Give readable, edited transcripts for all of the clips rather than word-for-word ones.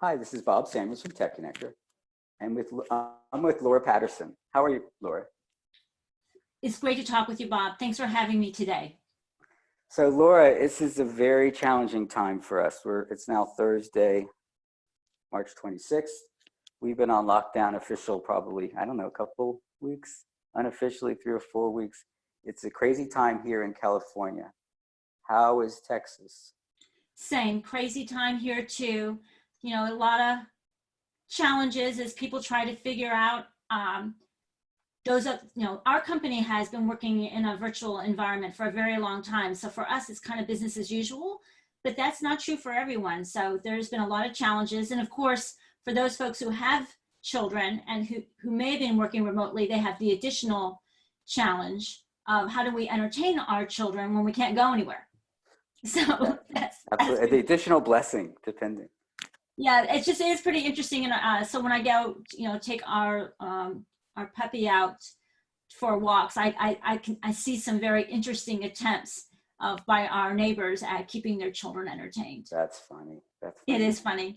Hi, this is Bob Samuels from TechConnectr, and I'm with Laura Patterson. How are you, Laura? It's great to talk with you, Bob. Thanks for having me today. So, Laura, this is a very challenging time for us. It's now Thursday, March 26th. We've been on lockdown official probably, I don't know, a couple weeks, unofficially 3 or 4 weeks. It's a crazy time here in California. How is Texas? Same, crazy time here too. You know, a lot of challenges as people try to figure out our company has been working in a virtual environment for a very long time. So for us, it's kind of business as usual, but that's not true for everyone. So there's been a lot of challenges. And of course, for those folks who have children and who may have been working remotely, they have the additional challenge of how do we entertain our children when we can't go anywhere? So that's absolutely the additional blessing, depending. Yeah, it is pretty interesting. And so when I go, take our puppy out for walks, I see some very interesting attempts by our neighbors at keeping their children entertained. That's funny. It is funny.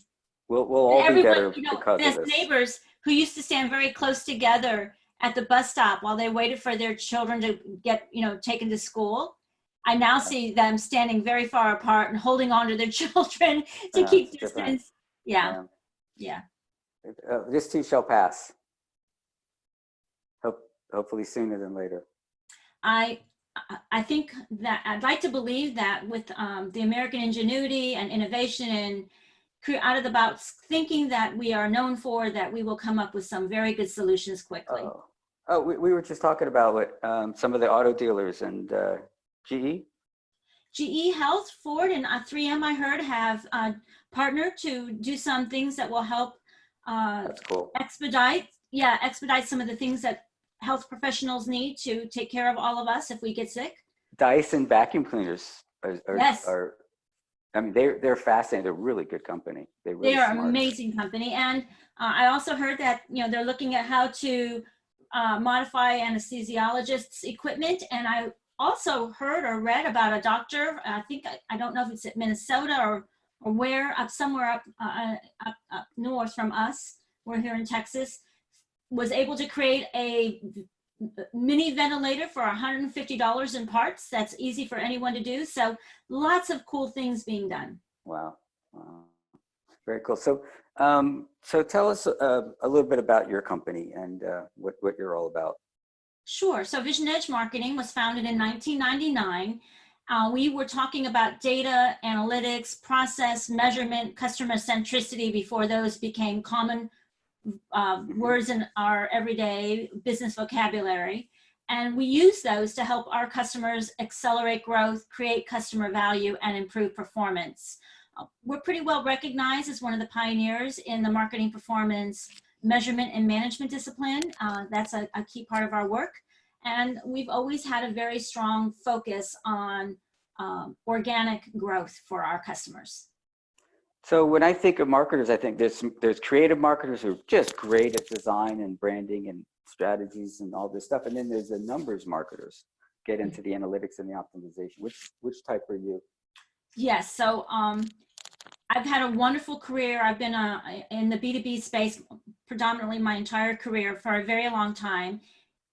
We'll all be better because of this. Neighbors who used to stand very close together at the bus stop while they waited for their children to get, taken to school. I now see them standing very far apart and holding on to their children to keep distance. Yeah. This too shall pass. Hopefully sooner than later. I think that I'd like to believe that with the American ingenuity and innovation and out of the box thinking that we are known for, that we will come up with some very good solutions quickly. We were just talking about what some of the auto dealers and GE Health, Ford, and 3M, I heard, have partnered to do some things that will help that's cool. expedite some of the things that health professionals need to take care of all of us if we get sick. Dyson vacuum cleaners yes. They're fascinating. They're a really good company. They are an amazing company. And I also heard that, they're looking at how to modify anesthesiologists' equipment. And I also heard or read about a doctor, I don't know if it's at Minnesota or where, somewhere up north from us, we're here in Texas, was able to create a mini ventilator for $150 in parts. That's easy for anyone to do. So lots of cool things being done. Wow. Very cool. So tell us a little bit about your company and what you're all about. Sure. So VisionEdge Marketing was founded in 1999. We were talking about data, analytics, process, measurement, customer centricity before those became common words in our everyday business vocabulary. And we use those to help our customers accelerate growth, create customer value, and improve performance. We're pretty well recognized as one of the pioneers in the marketing performance measurement and management discipline. That's a key part of our work. And we've always had a very strong focus on organic growth for our customers. So when I think of marketers, I think there's creative marketers who are just great at design and branding and strategies and all this stuff. And then there's the numbers marketers, get into the analytics and the optimization. Which type are you? Yes. So I've had a wonderful career. I've been in the B2B space predominantly my entire career for a very long time,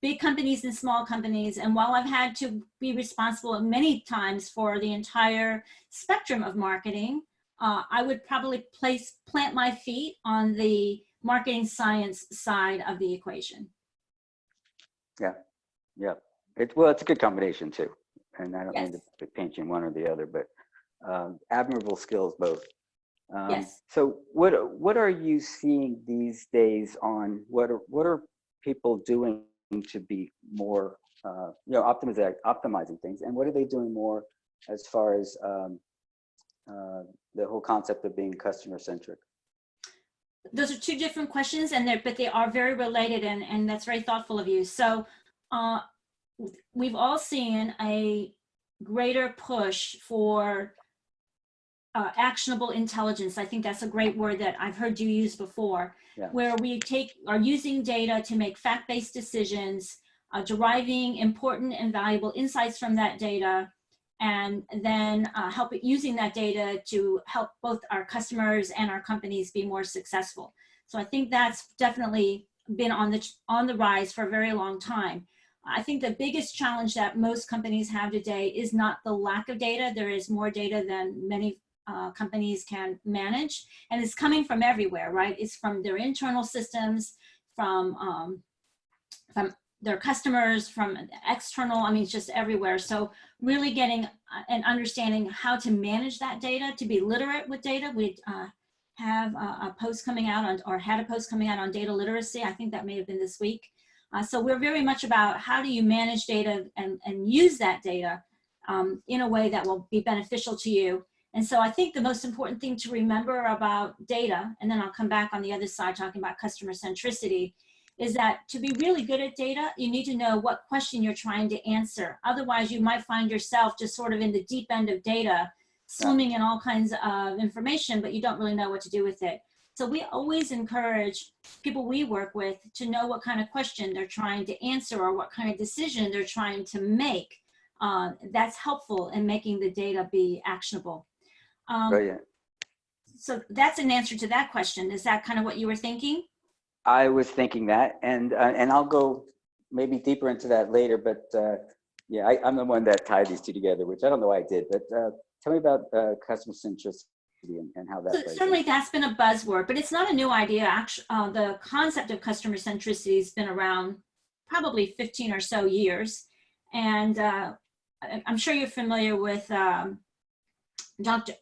big companies and small companies. And while I've had to be responsible many times for the entire spectrum of marketing, I would probably plant my feet on the marketing science side of the equation. Yeah. It's a good combination too. And I don't yes. mean to paint you in one or the other, but admirable skills both. Yes. So what are you seeing these days on what are people doing to be more optimizing things, and what are they doing more as far as the whole concept of being customer-centric? Those are two different questions, but they are very related, and that's very thoughtful of you. So we've all seen a greater push for actionable intelligence. I think that's a great word that I've heard you use before, where we are using data to make fact-based decisions, deriving important and valuable insights from that data, and then help it using that data to help both our customers and our companies be more successful. So I think that's definitely been on the rise for a very long time. I think the biggest challenge that most companies have today is not the lack of data. There is more data than many companies can manage, and it's coming from everywhere, right? It's from their internal systems, from their customers, from external, I mean, it's just everywhere. So really getting and understanding how to manage that data, to be literate with data. We have a post coming out on, or had a post coming out on data literacy. I think that may have been this week. So we're very much about how do you manage data and use that data in a way that will be beneficial to you. And so I think the most important thing to remember about data, and then I'll come back on the other side talking about customer centricity, is that to be really good at data, you need to know what question you're trying to answer. Otherwise, you might find yourself just sort of in the deep end of data, swimming in all kinds of information, but you don't really know what to do with it. So we always encourage people we work with to know what kind of question they're trying to answer or what kind of decision they're trying to make. That's helpful in making the data be actionable. Brilliant. So that's an answer to that question. Is that kind of what you were thinking? I was thinking that, and I'll go maybe deeper into that later, but yeah, I'm the one that tied these two together, which I don't know why I did, but tell me about customer centricity and how that plays certainly in. that's been a buzzword, but it's not a new idea. Actually, the concept of customer centricity has been around probably 15 or so years. And I'm sure you're familiar with Dr.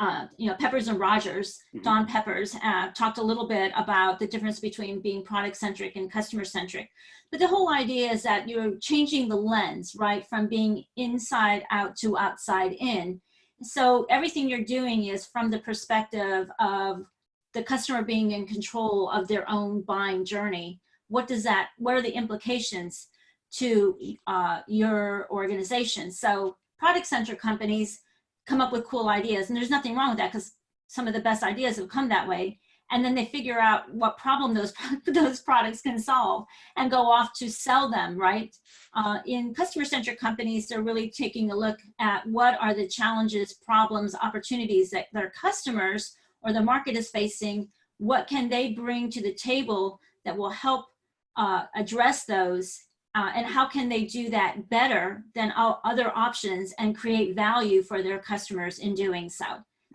Peppers and Rogers. Don Peppers talked a little bit about the difference between being product-centric and customer-centric. But the whole idea is that you're changing the lens, right, from being inside out to outside in. So everything you're doing is from the perspective of the customer being in control of their own buying journey. What are the implications to your organization? So product-centric companies come up with cool ideas, and there's nothing wrong with that because some of the best ideas have come that way. And then they figure out what problem those products can solve and go off to sell them, right? In customer-centric companies, they're really taking a look at what are the challenges, problems, opportunities that their customers or the market is facing. What can they bring to the table that will help address those? And how can they do that better than other options and create value for their customers in doing so?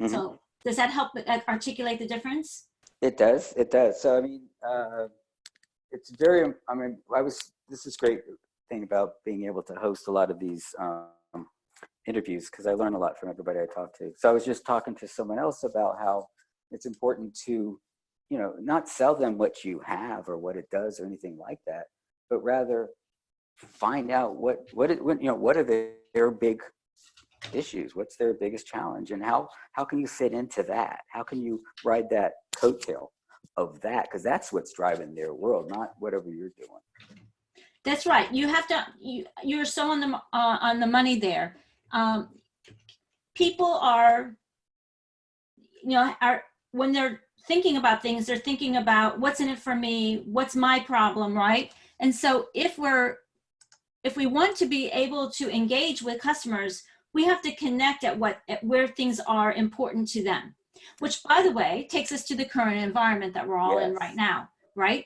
So does that help articulate the difference? It does. It does. So, I mean, it's very, I mean, this is great thing about being able to host a lot of these interviews, because I learn a lot from everybody I talk to. So I was just talking to someone else about how it's important to, not sell them what you have or what it does or anything like that, but rather find out what are their big issues, what's their biggest challenge, and how can you fit into that? How can you ride that coattail of that? Because that's what's driving their world, not whatever you're doing. That's right. You have to. You're so on the money there. People are, when they're thinking about things, they're thinking about what's in it for me, what's my problem, right? And so if we want to be able to engage with customers, we have to connect at where things are important to them, which, by the way, takes us to the current environment that we're all in right now, right?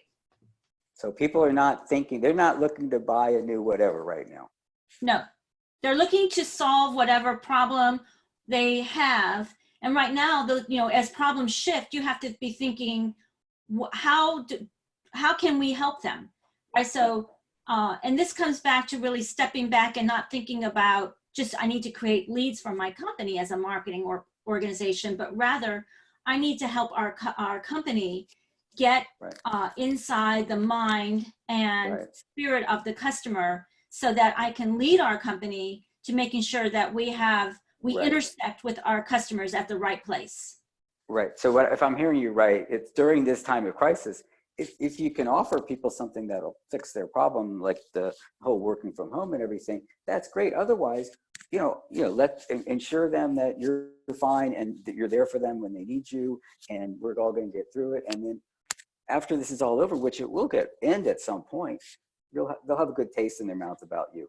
So people are not thinking, they're not looking to buy a new whatever right now. No, they're looking to solve whatever problem they have. And right now, as problems shift, you have to be thinking, how can we help them, right? So, and this comes back to really stepping back and not thinking about just, I need to create leads for my company as a marketing organization, but rather I need to help our company get inside the mind and spirit of the customer so that I can lead our company to making sure that we intersect with our customers at the right place. Right. So if I'm hearing you right, it's during this time of crisis, if you can offer people something that'll fix their problem, like the whole working from home and everything, that's great. Otherwise, let's ensure them that you're fine and that you're there for them when they need you, and we're all going to get through it. And then after this is all over, which it will end at some point, they'll have a good taste in their mouth about you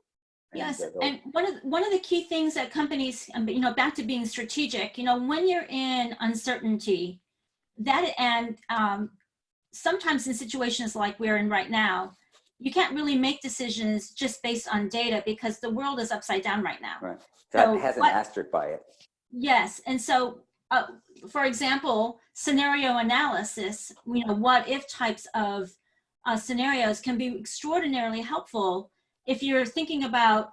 Yes, they'll, and one of the key things that companies, you know, back to being strategic, you know, when you're in uncertainty, that and sometimes in situations like we're in right now, you can't really make decisions just based on data because the world is upside down right now. right. That So has an asterisk by it. yes, and so for example, scenario analysis, you know, what if types of scenarios can be extraordinarily helpful if you're thinking about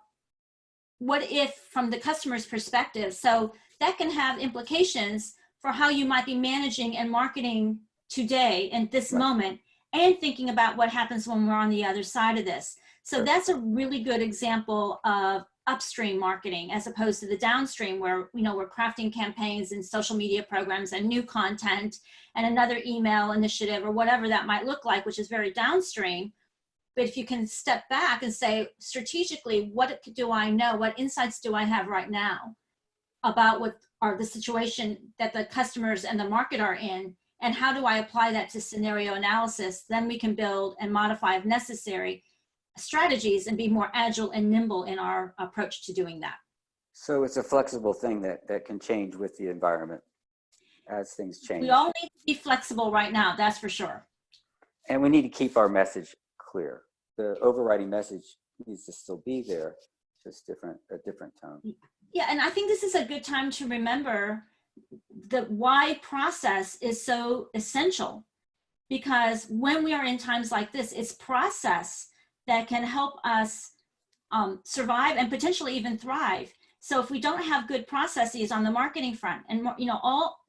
what if from the customer's perspective. So that can have implications for how you might be managing and marketing today and this Right. moment, and thinking about what happens when we're on the other side of this. So Sure. that's a really good example of upstream marketing as opposed to the downstream where, you know, we're crafting campaigns and social media programs and new content and another email initiative or whatever that might look like, which is very downstream. But if you can step back and say strategically, what do I know? What insights do I have right now about what are the situation that the customers and the market are in? And how do I apply that to scenario analysis? Then we can build and modify if necessary strategies and be more agile and nimble in our approach to doing that. So it's a flexible thing that can change with the environment as things change. We all need to be flexible right now, that's for sure. And we need to keep our message clear. The overriding message needs to still be there, just a different tone. Yeah, and I think this is a good time to remember the why process is so essential, because when we are in times like this, it's process that can help us survive and potentially even thrive. So if we don't have good processes on the marketing front, and you know, all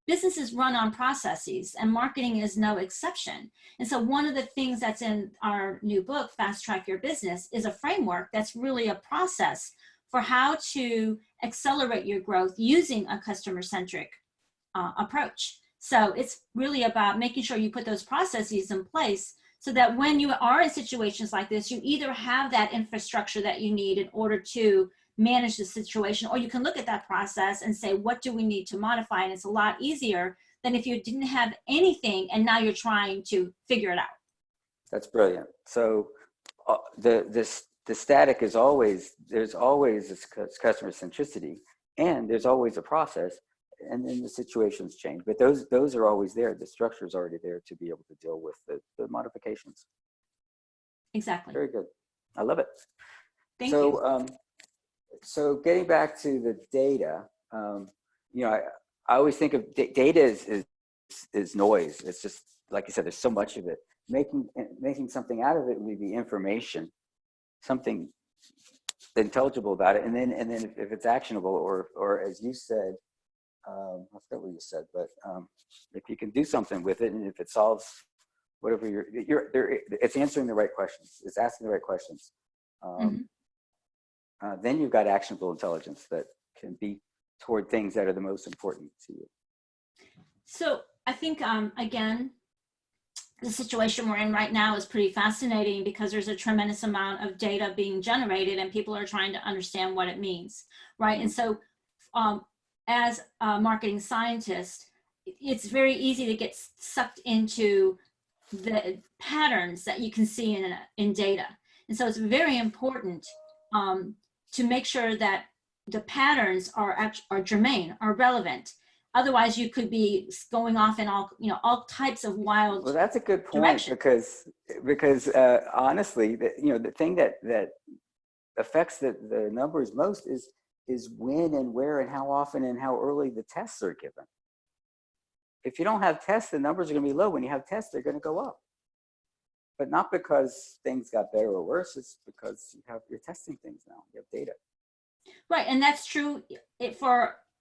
businesses run on processes and marketing is no exception. And so one of the things that's in our new book, Fast Track Your Business, is a framework that's really a process for how to accelerate your growth using a customer-centric approach. So it's really about making sure you put those processes in place so that when you are in situations like this, you either have that infrastructure that you need in order to manage the situation, or you can look at that process and say, what do we need to modify? And it's a lot easier than if you didn't have anything and now you're trying to figure it out. That's brilliant. So the static is always, there's always this customer centricity, and there's always a process, and then the situations change. But those are always there. The structure is already there to be able to deal with the modifications. Exactly. Very good. I love it. Thank you. So getting back to the data, you know, I always think of data is noise. It's just, like you said, there's so much of it. Making something out of it would be information, something intelligible about it. And then if it's actionable, or as you said, I forgot what you said, but if you can do something with it, and if it solves whatever it's answering the right questions, it's asking the right questions. Then you've got actionable intelligence that can be toward things that are the most important to you. So I think, again, the situation we're in right now is pretty fascinating because there's a tremendous amount of data being generated and people are trying to understand what it means, right? And so as a marketing scientist, it's very easy to get sucked into the patterns that you can see in data. And so it's very important to make sure that the patterns are germane, are relevant. Otherwise, you could be going off in all types of wild. Well, that's a good point directions. because honestly, the thing that affects the numbers most is when and where and how often and how early the tests are given. If you don't have tests, the numbers are going to be low. When you have tests, they're going to go up. But not because things got better or worse. It's because you're testing things now. You have data. Right, and that's true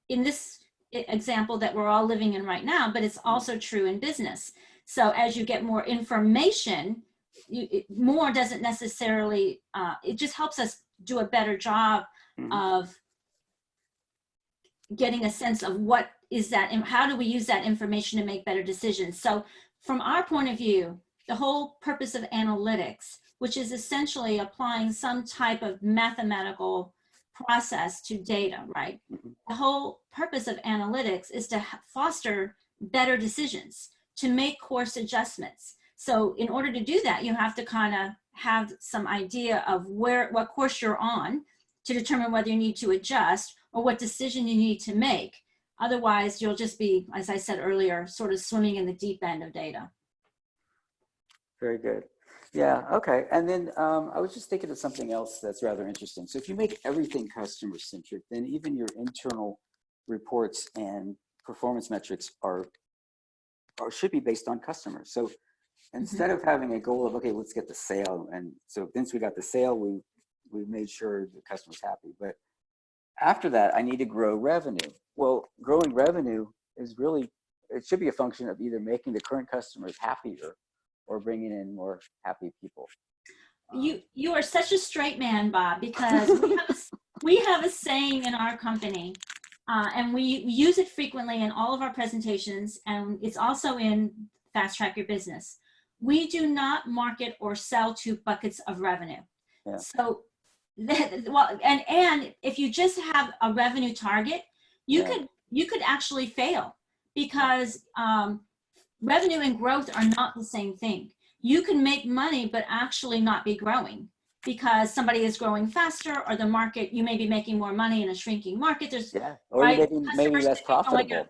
in this example that we're all living in right now, but it's also true in business. So as you get more information, more doesn't necessarily, it just helps us do a better job of getting a sense of what is that and how do we use that information to make better decisions. So from our point of view, the whole purpose of analytics, which is essentially applying some type of mathematical process to data, right? The whole purpose of analytics is to foster better decisions, to make course adjustments. So in order to do that, you have to kind of have some idea of what course you're on to determine whether you need to adjust or what decision you need to make. Otherwise, you'll just be, as I said earlier, sort of swimming in the deep end of data. Very good. Yeah, okay. And then I was just thinking of something else that's rather interesting. So if you make everything customer-centric, then even your internal reports and performance metrics should be based on customers. So instead of having a goal of, okay, let's get the sale, and so once we got the sale, we made sure the customer's happy. But after that, I need to grow revenue. Well, growing revenue is really, it should be a function of either making the current customers happier or bringing in more happy people. You are such a straight man, Bob, because we have a saying in our company, and we use it frequently in all of our presentations, and it's also in Fast Track Your Business. We do not market or sell to buckets of revenue. Yeah. So, well, and if you just have a revenue target, you could actually fail, because revenue and growth are not the same thing. You can make money, but actually not be growing because somebody is growing faster, or the market, you may be making more money in a shrinking market. There's, or right? maybe less profitable.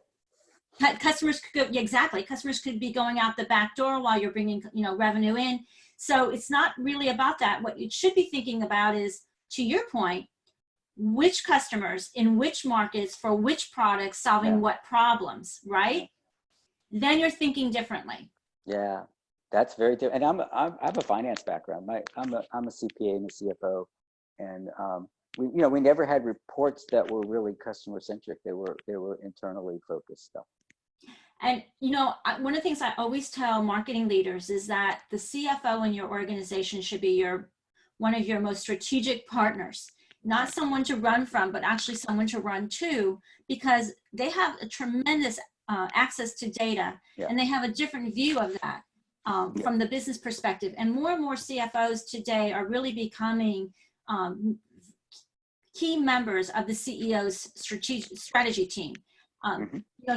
Customers could go, exactly. Customers could be going out the back door while you're bringing, revenue in. So it's not really about that. What you should be thinking about is, to your point, which customers in which markets for which products solving what problems, right? Then you're thinking differently. Yeah, that's very different. And I have a finance background. I'm a CPA and a CFO, and we never had reports that were really customer centric. They were internally focused stuff. And one of the things I always tell marketing leaders is that the CFO in your organization should be one of your most strategic partners, not someone to run from, but actually someone to run to, because they have a tremendous access to data, and they have a different view of that from the business perspective. And more CFOs today are really becoming key members of the CEO's strategy team.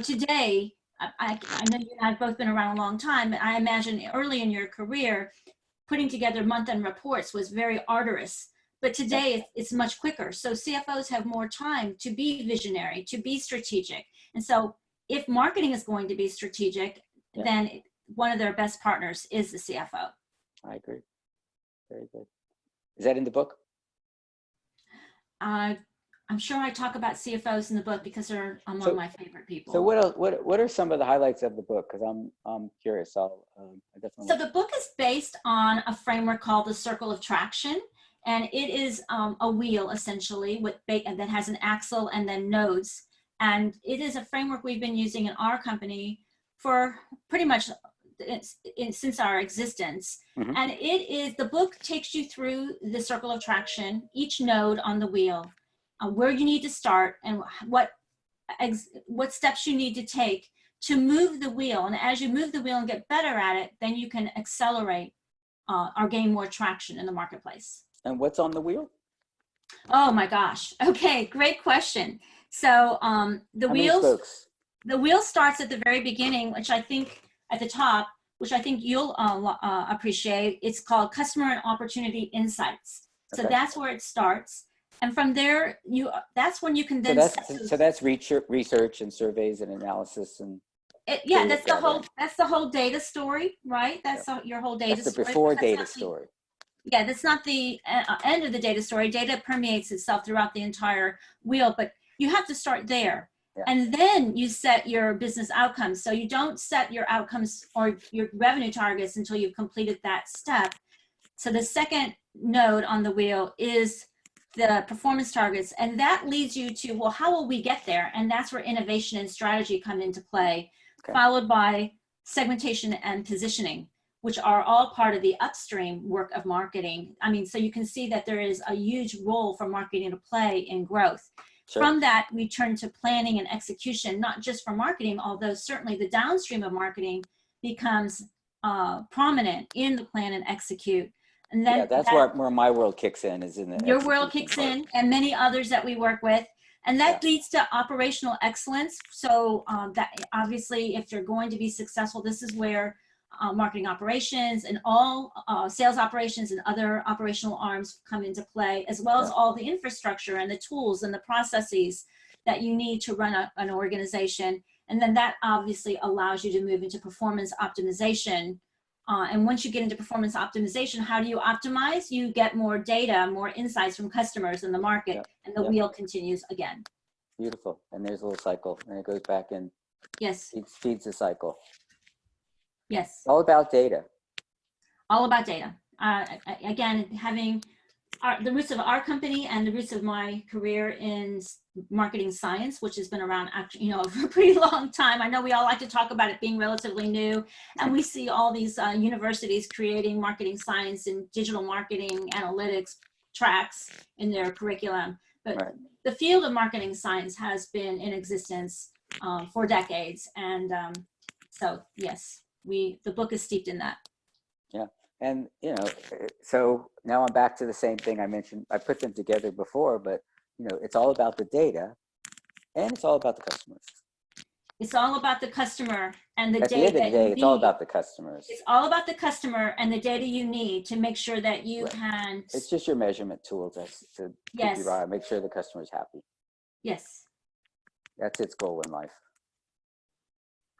Today, I know you and I have both been around a long time, and I imagine early in your career, putting together month-end reports was very arduous. But today it's much quicker. So CFOs have more time to be visionary, to be strategic. And so if marketing is going to be strategic, then one of their best partners is the CFO. I agree. Very good. Is that in the book? I'm sure I talk about CFOs in the book because they're among my favorite people. So what are some of the highlights of the book? Because I'm curious. I definitely. So the book is based on a framework called the Circle of Traction, and it is a wheel essentially that has an axle and then nodes. And it is a framework we've been using in our company for pretty much since our existence. And the book takes you through the Circle of Traction, each node on the wheel, where you need to start, and what steps you need to take to move the wheel. And as you move the wheel and get better at it, then you can accelerate or gain more traction in the marketplace. And what's on the wheel? Oh my gosh. Okay, great question. So the wheel starts at the very beginning, which I think at the top, which I think you'll appreciate. It's called Customer and Opportunity Insights. So that's where it starts. And from there, that's when you can then. So that's research and surveys and analysis and. That's the whole data story, right? That's your whole data story. That's the before data story. Yeah, that's not the end of the data story. Data permeates itself throughout the entire wheel, but you have to start there. Yeah. And then you set your business outcomes. So you don't set your outcomes or your revenue targets until you've completed that step. So the second node on the wheel is the performance targets. And that leads you to, well, how will we get there? And that's where innovation and strategy come into play, followed by segmentation and positioning, which are all part of the upstream work of marketing. I mean, so you can see that there is a huge role for marketing to play in growth. Sure. From that, we turn to planning and execution, not just for marketing, although certainly the downstream of marketing becomes prominent in the plan and execute. And then that's where my world kicks in, is in the your world kicks in, and many others that we work with. And that leads to operational excellence. So that obviously, if you're going to be successful, this is where marketing operations, and all sales operations and other operational arms come into play, as well as all the infrastructure and the tools and the processes that you need to run an organization. And then that obviously allows you to move into performance optimization. And once you get into performance optimization, how do you optimize? You get more data, more insights from customers in the market, and the wheel continues again. Beautiful. And there's a little cycle, and it goes back and feeds the cycle. Yes. All about data. All about data. Again, having the roots of our company and the roots of my career in marketing science, which has been around actually, for a pretty long time. I know we all like to talk about it being relatively new, and we see all these universities creating marketing science and digital marketing analytics tracks in their curriculum. But the field of marketing science has been in existence for decades. And so, yes, the book is steeped in that. Yeah. And, so now I'm back to the same thing I mentioned. I put them together before, but, it's all about the data and it's all about the customers. It's all about the customer and the data. At the end of the day, it's all about the customers. It's all about the customer and the data you need to make sure that you can. It's just your measurement tool to keep you right, make sure the customer's happy. Yes. That's its goal in life.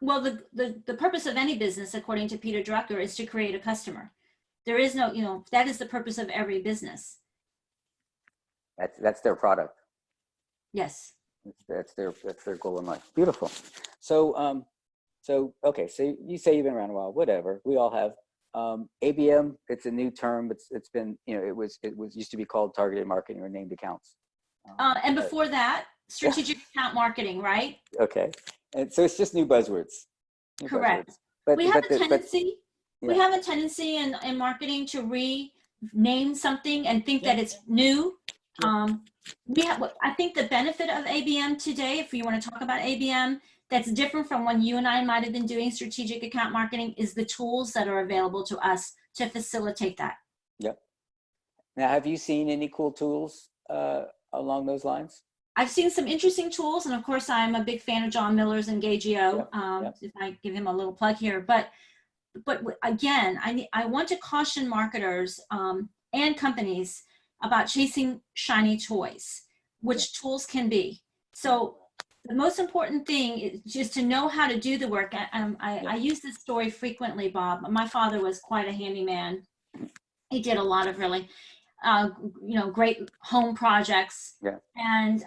Well, the purpose of any business, according to Peter Drucker, is to create a customer. There is no, that is the purpose of every business. That's their product. Yes. That's their goal in life. Beautiful. So, okay. So you say you've been around a while, whatever. We all have. ABM, it's a new term. It's been, it was used to be called targeted marketing or named accounts. And before that, strategic account marketing, right? Okay. And so it's just new buzzwords. Correct. But we have a tendency. We have a tendency in marketing to rename something and think that it's new. I think the benefit of ABM today, if you want to talk about ABM, that's different from when you and I might have been doing strategic account marketing, is the tools that are available to us to facilitate that. Yep. Now, have you seen any cool tools along those lines? I've seen some interesting tools, and of course, I'm a big fan of John Miller's Engagio. If I give him a little plug here, but again, I want to caution marketers and companies about chasing shiny toys, which tools can be. So the most important thing is just to know how to do the work. I use this story frequently, Bob. My father was quite a handyman. He did a lot of really, great home projects, and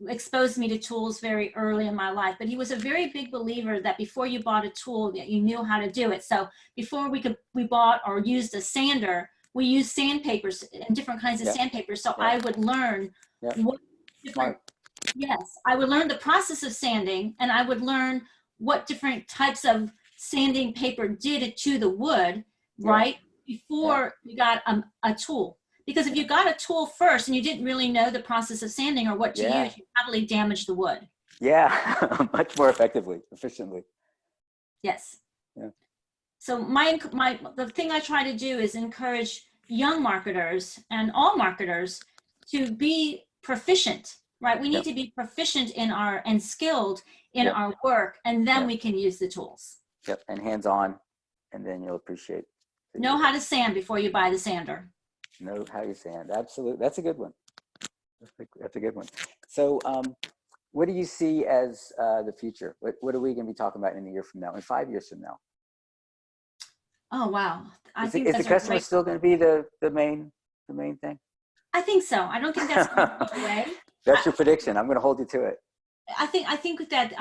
exposed me to tools very early in my life. But he was a very big believer that before you bought a tool, that you knew how to do it. So before we bought or used a sander, we used sandpapers and different kinds of sandpapers. So I would learn what different. Yes, I would learn the process of sanding, and I would learn what different types of sanding paper did it to the wood, right? Before you got a tool. Because if you got a tool first and you didn't really know the process of sanding or what to use, you probably damaged the wood. Yeah, much more efficiently. Yes. Yeah. So the thing I try to do is encourage young marketers and all marketers to be proficient, right? We need to be proficient and skilled in our work, and then we can use the tools. Yep, and hands-on, and then you'll appreciate. Know how to sand before you buy the sander. Know how you sand. Absolutely. That's a good one. That's a good one. So what do you see as the future? What are we going to be talking about in a year from now, in 5 years from now? Oh, wow. Is the customer still going to be the main thing? I think so. I don't think that's going to go away. That's your prediction. I'm going to hold you to it. I think that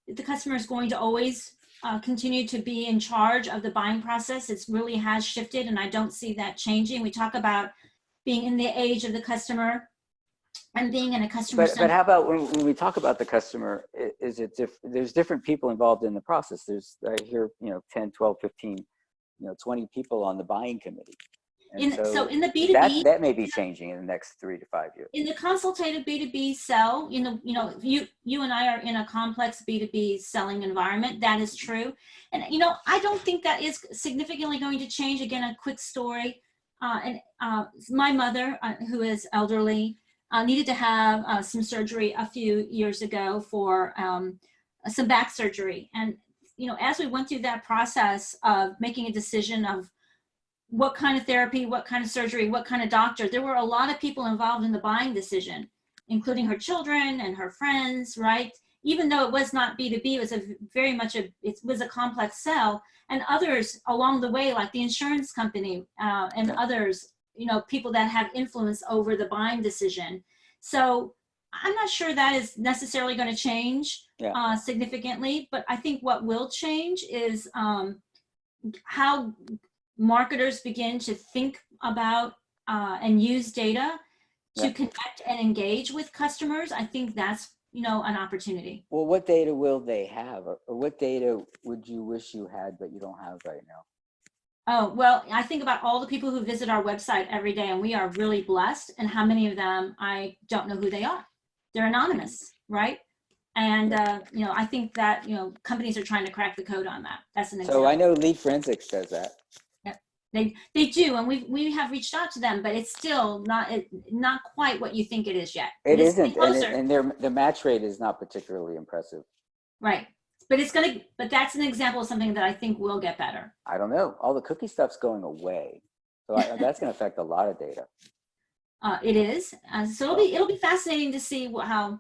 the customer is going to always continue to be in charge of the buying process. It really has shifted, and I don't see that changing. We talk about being in the age of the customer and being in a customer. But how about when we talk about the customer, there's different people involved in the process. I hear 10, 12, 15, 20 people on the buying committee. So in the B2B, that may be changing in the next 3 to 5 years. In the consultative B2B sell, you and I are in a complex B2B selling environment. That is true. And, I don't think that is significantly going to change. Again, a quick story. My mother, who is elderly, needed to have some surgery a few years ago for some back surgery. And as we went through that process of making a decision of what kind of therapy, what kind of surgery, what kind of doctor, there were a lot of people involved in the buying decision, including her children and her friends, right? Even though it was not B2B, it was it was a complex sell, and others along the way, like the insurance company and others, people that have influence over the buying decision. So I'm not sure that is necessarily going to change significantly, but I think what will change is how marketers begin to think about and use data to connect and engage with customers. I think that's, an opportunity. Well, what data will they have, or what data would you wish you had but you don't have right now? Oh, well, I think about all the people who visit our website every day, and we are really blessed, and how many of them I don't know who they are. They're anonymous, right? And, I think that, companies are trying to crack the code on that. That's an example. So I know Lead Forensics does that. They do, and we have reached out to them, but it's still not quite what you think it is yet. It isn't, and the match rate is not particularly impressive. Right, but that's an example of something that I think will get better. I don't know. All the cookie stuff's going away, so that's going to affect a lot of data. It is, so it'll be fascinating to see how.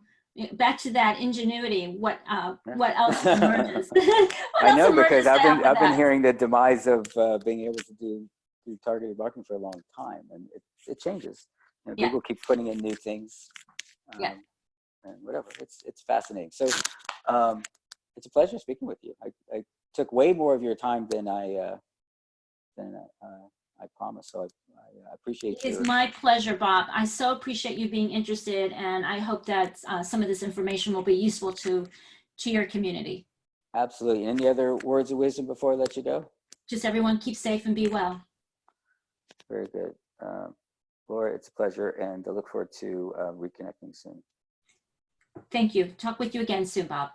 Back to that ingenuity, what else emerges? I know, because I've been hearing the demise of being able to do targeted marketing for a long time, and it changes. People keep putting in new things, and whatever. It's fascinating. So it's a pleasure speaking with you. I took way more of your time than I promised. So I appreciate you. It's my pleasure, Bob. I so appreciate you being interested, and I hope that some of this information will be useful to your community. Absolutely. Any other words of wisdom before I let you go? Just everyone keep safe and be well. Very good. Laura, it's a pleasure, and I look forward to reconnecting soon. Thank you. Talk with you again soon, Bob.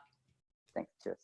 Thanks. Cheers.